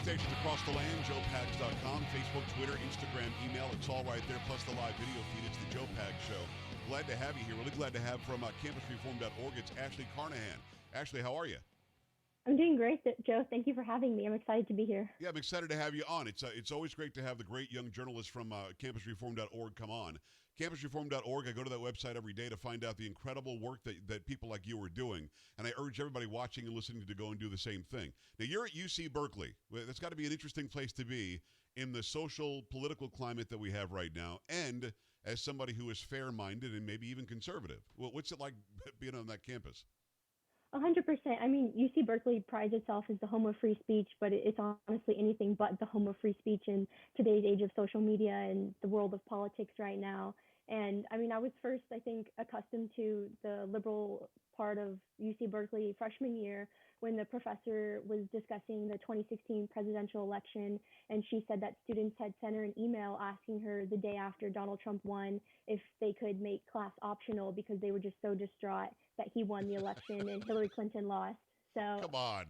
stations across the land, joepags.com, Facebook, Twitter, Instagram, email. It's all right there, plus the live video feed. It's the Joe Pags Show. Glad to have you here. Really glad to have from campusreform.org. It's Ashley Carnahan. Ashley, how are you? I'm doing great, Joe. Thank you for having me. I'm excited to be here. Yeah, I'm excited to have you on. It's always great to have the great young journalists from campusreform.org come on. Campusreform.org, I go to that website every day to find out the incredible work that people like you are doing, and I urge everybody watching and listening to go and do the same thing. Now, you're at UC Berkeley. That's got to be an interesting place to be in the social, political climate that we have right now, and as somebody who is fair-minded and maybe even conservative. Well, what's it like being on that campus? 100%. I mean, UC Berkeley prides itself as the home of free speech, but it's honestly anything but the home of free speech in today's age of social media and the world of politics right now. And I mean, I was first, I think, accustomed to the liberal part of UC Berkeley freshman year when the professor was discussing the 2016 presidential election, and she said that students had sent her an email asking her the day after Donald Trump won if they could make class optional because they were just so distraught that he won the election and Hillary Clinton lost. So Come on.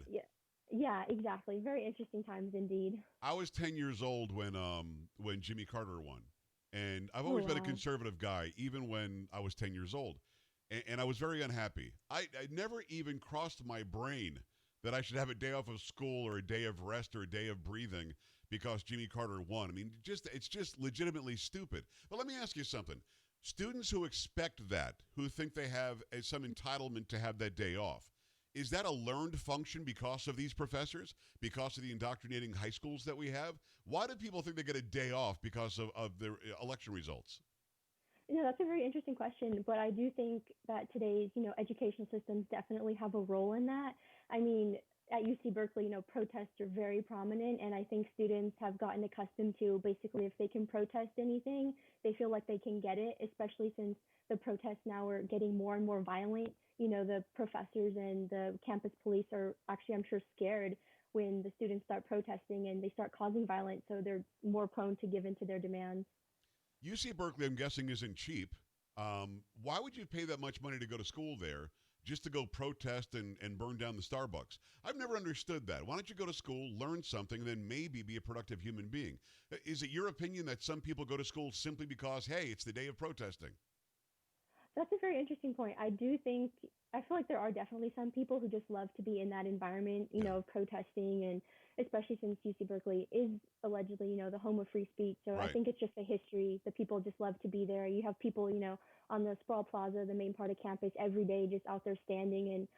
Yeah, exactly. Very interesting times indeed. I was 10 years old when Jimmy Carter won. And I've always been a conservative guy, even when I was 10 years old. And I was very unhappy. I never even crossed my brain that I should have a day off of school or a day of rest or a day of breathing because Jimmy Carter won. I mean, it's just legitimately stupid. But let me ask you something. Students who expect that, who think they have some entitlement to have that day off, is that a learned function because of these professors, because of the indoctrinating high schools that we have? Why do people think they get a day off because of their election results? That's a very interesting question, but I do think that today's, educational systems definitely have a role in that. I mean, at UC Berkeley, protests are very prominent, and I think students have gotten accustomed to basically if they can protest anything, they feel like they can get it, especially since the protests now are getting more and more violent. The professors and the campus police are actually, I'm sure, scared when the students start protesting and they start causing violence, so they're more prone to give in to their demands. UC Berkeley, I'm guessing, isn't cheap. Why would you pay that much money to go to school there just to go protest and burn down the Starbucks? I've never understood that. Why don't you go to school, learn something, and then maybe be a productive human being? Is it your opinion that some people go to school simply because, hey, it's the day of protesting? That's a very interesting point. I feel like there are definitely some people who just love to be in that environment, of protesting, and especially since UC Berkeley is allegedly, the home of free speech. So Right. I think it's just a history. The people just love to be there. You have people, on the Sprawl Plaza, the main part of campus, every day just out there standing and,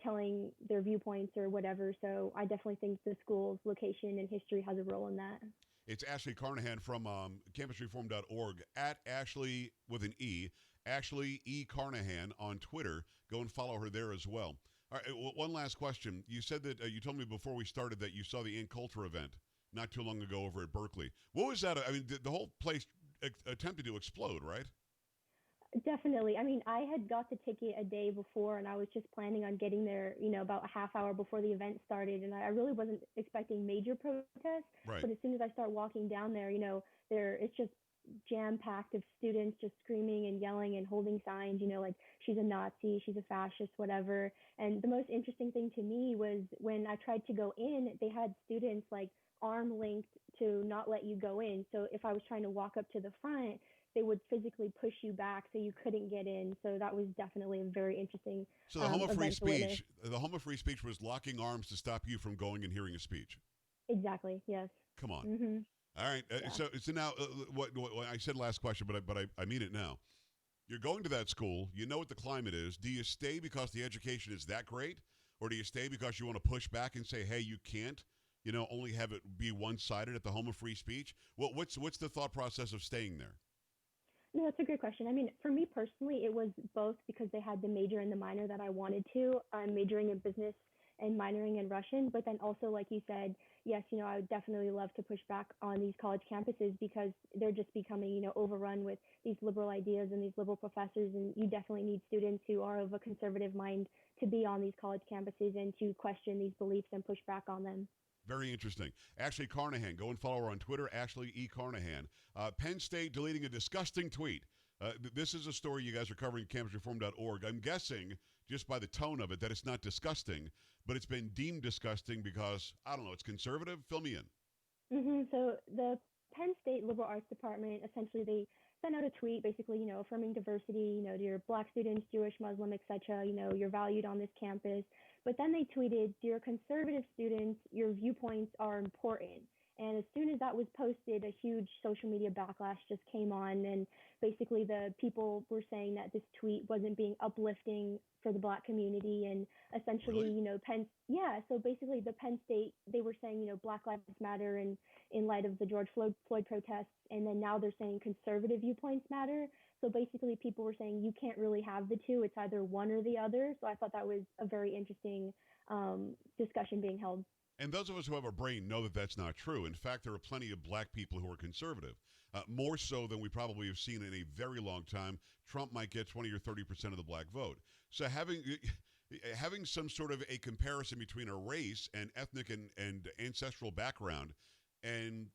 telling their viewpoints or whatever. So I definitely think the school's location and history has a role in that. It's Ashley Carnahan from campusreform.org, at Ashley with an E, Ashley E. Carnahan on Twitter. Go and follow her there as well. All right, one last question. You said that you told me before we started that you saw the In Culture event not too long ago over at Berkeley. What was that? I mean, the whole place attempted to explode, right? Definitely. I mean, I had got the ticket a day before and I was just planning on getting there, about a half hour before the event started. And I really wasn't expecting major protests. Right. But as soon as I start walking down there, it's just jam-packed of students just screaming and yelling and holding signs, like she's a Nazi, she's a fascist, whatever. And the most interesting thing to me was when I tried to go in, they had students like arm linked to not let you go in. So if I was trying to walk up to the front, they would physically push you back so you couldn't get in. So that was definitely a very interesting. So the home of free speech was locking arms to stop you from going and hearing a speech. Exactly. Yes. Come on. Mm-hmm. All right. Yeah. So now, what I said last question, but I mean it now. You're going to that school. You know what the climate is. Do you stay because the education is that great, or do you stay because you want to push back and say, hey, you can't, only have it be one-sided at the home of free speech? What's the thought process of staying there? No, that's a great question. I mean, for me personally, it was both because they had the major and the minor that I wanted to. I'm majoring in business and minoring in Russian, but then also, like you said, yes, I would definitely love to push back on these college campuses because they're just becoming, overrun with these liberal ideas and these liberal professors, and you definitely need students who are of a conservative mind to be on these college campuses and to question these beliefs and push back on them. Very interesting. Ashley Carnahan. Go and follow her on Twitter, Ashley E. Carnahan. Penn State deleting a disgusting tweet This is a story you guys are covering at campusreform.org. I'm guessing, just by the tone of it, that it's not disgusting, but it's been deemed disgusting because, I don't know, it's conservative? Fill me in. So the Penn State Liberal Arts Department, essentially, they sent out a tweet, basically, affirming diversity, dear Black students, Jewish, Muslim, etc. You're valued on this campus. But then they tweeted, dear conservative students, your viewpoints are important. And as soon as that was posted, a huge social media backlash just came on. And basically, the people were saying that this tweet wasn't being uplifting for the Black community. And essentially, Really? so basically, the Penn State, they were saying, Black Lives Matter and in light of the George Floyd protests. And then now they're saying conservative viewpoints matter. So basically, people were saying you can't really have the two. It's either one or the other. So I thought that was a very interesting discussion being held. And those of us who have a brain know that that's not true. In fact, there are plenty of black people who are conservative, more so than we probably have seen in a very long time. Trump might get 20 or 30% of the black vote. So having some sort of a comparison between a race and ethnic and ancestral background and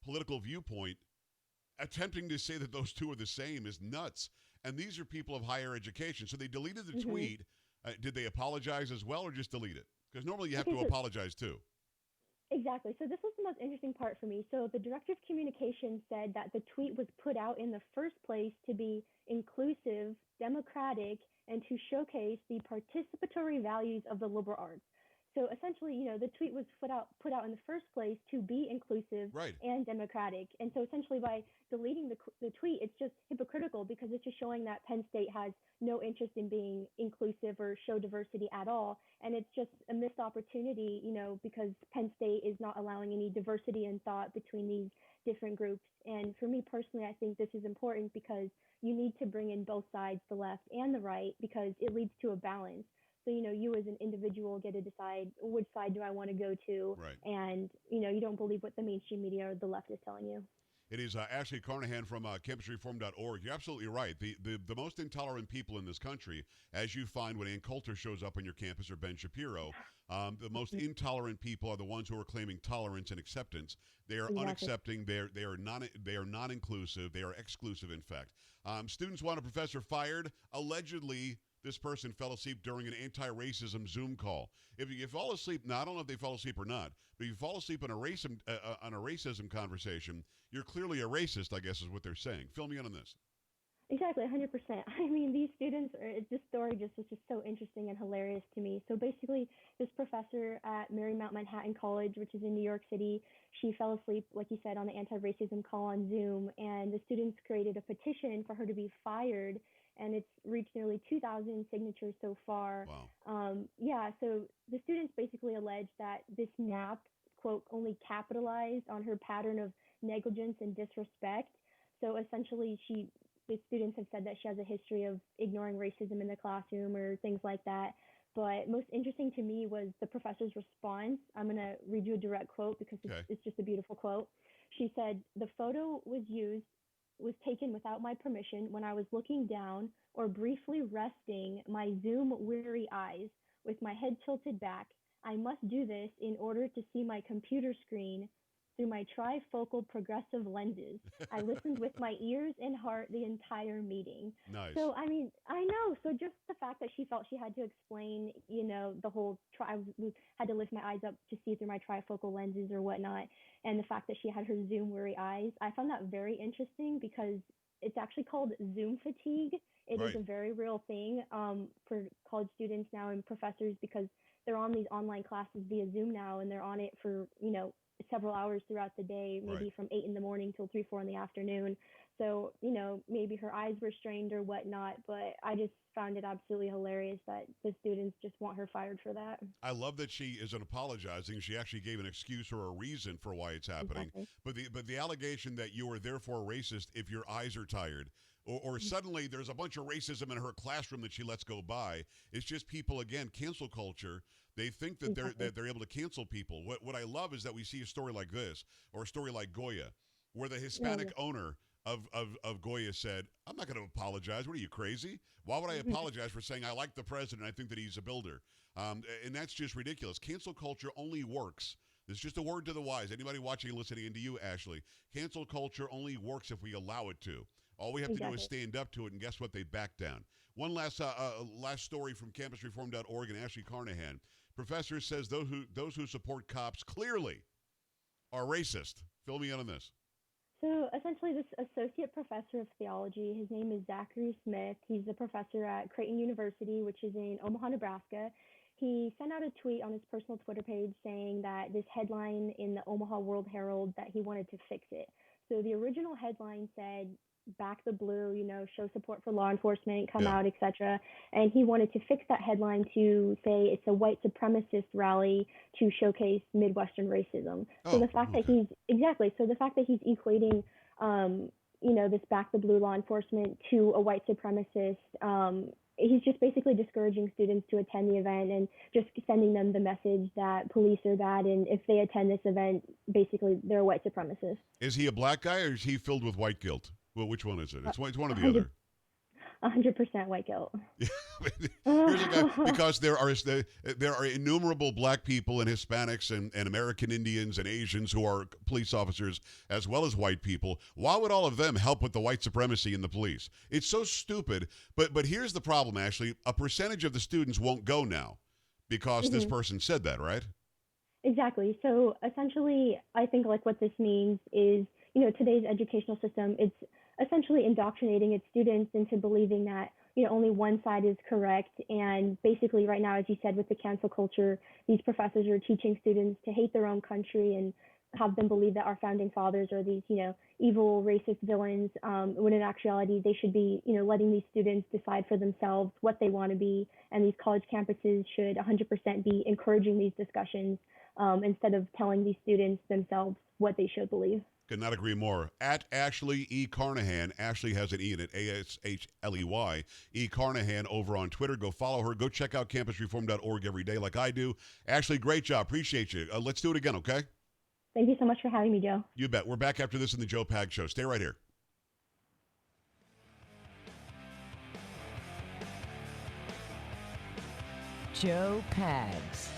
political viewpoint, attempting to say that those two are the same is nuts. And these are people of higher education. So they deleted the tweet. Did they apologize as well or just delete it? Because normally you have to apologize too. Exactly. So this was the most interesting part for me. So the director of communications said that the tweet was put out in the first place to be inclusive, democratic, and to showcase the participatory values of the liberal arts. So essentially, the tweet was put out in the first place to be inclusive and democratic. And so essentially by deleting the tweet, it's just hypocritical because it's just showing that Penn State has no interest in being inclusive or show diversity at all. And it's just a missed opportunity, because Penn State is not allowing any diversity in thought between these different groups. And for me personally, I think this is important because you need to bring in both sides, the left and the right, because it leads to a balance. So, you as an individual get to decide which side do I want to go to. Right. And, you don't believe what the mainstream media or the left is telling you. It is Ashley Carnahan from campusreform.org. You're absolutely right. The most intolerant people in this country, as you find when Ann Coulter shows up on your campus or Ben Shapiro, the most intolerant people are the ones who are claiming tolerance and acceptance. They are unaccepting. They are non-inclusive. They are exclusive, in fact. Students want a professor fired. Allegedly, this person fell asleep during an anti-racism Zoom call. If you fall asleep, now I don't know if they fall asleep or not, but if you fall asleep on a racism conversation, you're clearly a racist, I guess is what they're saying. Fill me in on this. Exactly, 100%. I mean, these students, this story just was just so interesting and hilarious to me. So basically, this professor at Marymount Manhattan College, which is in New York City, she fell asleep, like you said, on the anti-racism call on Zoom, and the students created a petition for her to be fired, and it's reached nearly 2,000 signatures so far. Wow. So the students basically alleged that this nap, quote, only capitalized on her pattern of negligence and disrespect. So essentially, the students have said that she has a history of ignoring racism in the classroom or things like that. But most interesting to me was the professor's response. I'm going to read you a direct quote because it's just a beautiful quote. She said, "The photo was taken without my permission when I was looking down or briefly resting my Zoom-weary eyes with my head tilted back. I must do this in order to see my computer screen through my trifocal progressive lenses. I listened with my ears and heart the entire meeting." Nice. So, I mean, I know. So just the fact that she felt she had to explain, the whole I had to lift my eyes up to see through my trifocal lenses or whatnot, and the fact that she had her Zoom-weary eyes, I found that very interesting because it's actually called Zoom fatigue. It is a very real thing for college students now and professors because they're on these online classes via Zoom now, and they're on it for, several hours throughout the day, maybe from 8 in the morning till 3, 4 in the afternoon. So, maybe her eyes were strained or whatnot, but I just found it absolutely hilarious that the students just want her fired for that. I love that she isn't apologizing. She actually gave an excuse or a reason for why it's happening. Exactly. But the allegation that you are therefore racist if your eyes are tired, or suddenly there's a bunch of racism in her classroom that she lets go by. It's just people, again, cancel culture. They think that they're able to cancel people. What I love is that we see a story like this, or a story like Goya, where the Hispanic owner of Goya said, "I'm not going to apologize. What are you, crazy? Why would I apologize for saying I like the president? I think that he's a builder." And that's just ridiculous. Cancel culture only works. This is just a word to the wise. Anybody watching and listening, and to you, Ashley, cancel culture only works if we allow it to. All we have to do is Exactly. stand up to it, and guess what? They back down. One last story from campusreform.org and Ashley Carnahan. Professor says those who support cops clearly are racist. Fill me in on this. So essentially, this associate professor of theology, his name is Zachary Smith. He's a professor at Creighton University, which is in Omaha, Nebraska. He sent out a tweet on his personal Twitter page saying that this headline in the Omaha World Herald that he wanted to fix it. So the original headline said, "Back the blue, show support for law enforcement, come Yeah. out, etc." And he wanted to fix that headline to say it's a white supremacist rally to showcase Midwestern racism. So Oh, the fact that okay. he's equating, this back the blue law enforcement to a white supremacist, he's just basically discouraging students to attend the event and just sending them the message that police are bad, and if they attend this event, basically they're a white supremacist. Is he a black guy or is he filled with white guilt? Well, which one is it? Uh, It's one or the 100 other. 100% white guilt. Here's a guy because there are innumerable black people and Hispanics and American Indians and Asians who are police officers as well as white people. Why would all of them help with the white supremacy in the police? It's so stupid. But here's the problem, Ashley. A percentage of the students won't go now because this Mhm. person said that, right? Exactly. So essentially, I think like what this means is, today's educational system, it's essentially indoctrinating its students into believing that, only one side is correct. And basically right now, as you said, with the cancel culture, these professors are teaching students to hate their own country and have them believe that our founding fathers are these, evil racist villains, when in actuality they should be, letting these students decide for themselves what they want to be. And these college campuses should 100% be encouraging these discussions, instead of telling these students themselves what they should believe. Could not agree more. At Ashley E. Carnahan. Ashley has an E in it, Ashley. E. Carnahan over on Twitter. Go follow her. Go check out campusreform.org every day like I do. Ashley, great job. Appreciate you. Let's do it again, okay? Thank you so much for having me, Joe. You bet. We're back after this in the Joe Pag Show. Stay right here. Joe Pags.